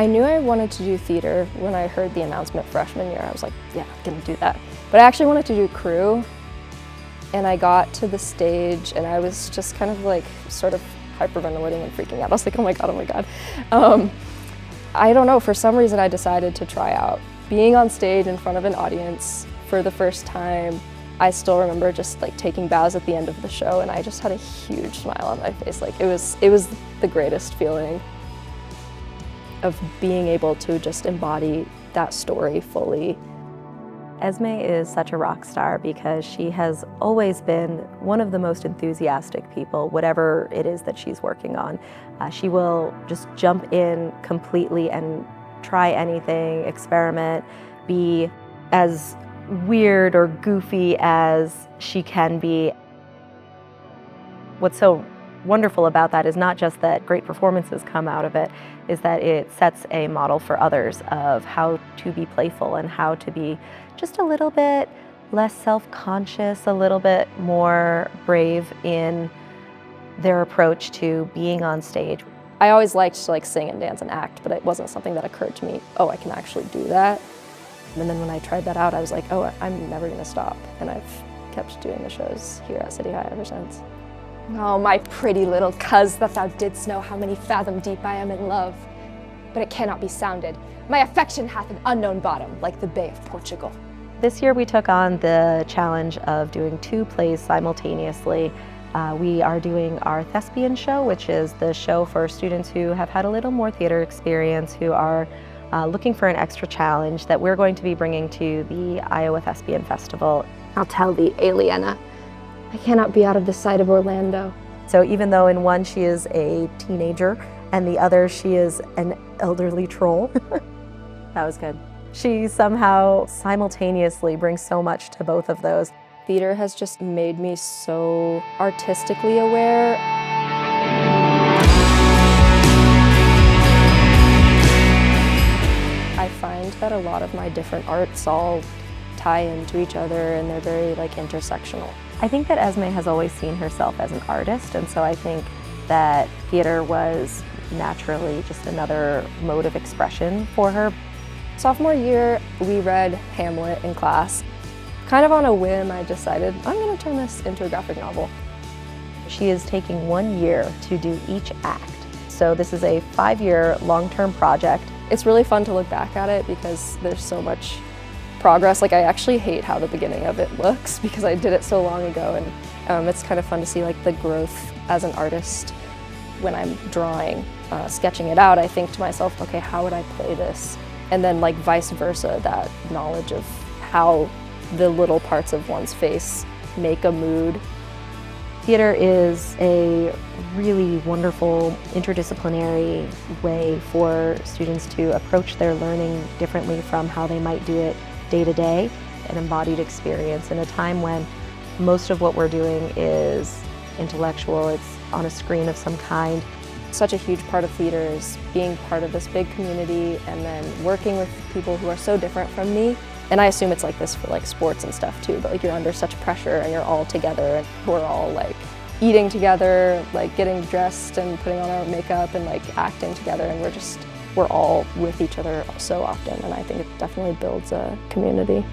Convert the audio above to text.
I knew I wanted to do theater when I heard the announcement freshman year. I was like, yeah, I'm gonna do that. But I actually wanted to do crew, and I got to the stage and I was just kind of like sort of hyperventilating and freaking out. I was like, oh my God, oh my God. I don't know, for some reason I decided to try out. Being on stage in front of an audience for the first time, I still remember just like taking bows at the end of the show and I just had a huge smile on my face. Like it was the greatest feeling of being able to just embody that story fully. Esme is such a rock star because she has always been one of the most enthusiastic people, whatever it is that she's working on. She will just jump in completely and try anything, experiment, be as weird or goofy as she can be. What's so wonderful about that is not just that great performances come out of it, is that it sets a model for others of how to be playful and how to be just a little bit less self-conscious, a little bit more brave in their approach to being on stage. I always liked to like sing and dance and act, but it wasn't something that occurred to me, oh, I can actually do that. And then when I tried that out, I was like, oh, I'm never gonna stop. And I've kept doing the shows here at City High ever since. Oh, my pretty little cuz, that thou didst know how many fathom deep I am in love. But it cannot be sounded. My affection hath an unknown bottom, like the Bay of Portugal. This year we took on the challenge of doing 2 plays simultaneously. We are doing our thespian show, which is the show for students who have had a little more theater experience, who are looking for an extra challenge that we're going to be bringing to the Iowa Thespian Festival. I'll tell thee, Aliena, I cannot be out of the sight of Orlando. So even though in one she is a teenager and the other she is an elderly troll, that was good. She somehow simultaneously brings so much to both of those. Theater has just made me so artistically aware. I find that a lot of my different arts all tie into each other and they're very like intersectional. I think that Esme has always seen herself as an artist, and so I think that theater was naturally just another mode of expression for her. Sophomore year, we read Hamlet in class. Kind of on a whim, I decided I'm going to turn this into a graphic novel. She is taking 1 year to do each act. So this is a 5-year long-term project. It's really fun to look back at it because there's so much progress. Like I actually hate how the beginning of it looks because I did it so long ago, and it's kind of fun to see like the growth as an artist. When I'm drawing, sketching it out, I think to myself, okay, how would I play this? And then like vice versa, that knowledge of how the little parts of one's face make a mood. Theater is a really wonderful interdisciplinary way for students to approach their learning differently from how they might do it day to day. An embodied experience in a time when most of what we're doing is intellectual, it's on a screen of some kind. Such a huge part of theater is being part of this big community and then working with people who are so different from me. And I assume it's like this for like sports and stuff too, but like you're under such pressure and you're all together and we're all like eating together, like getting dressed and putting on our makeup and like acting together, and we're all with each other so often, and I think it definitely builds a community.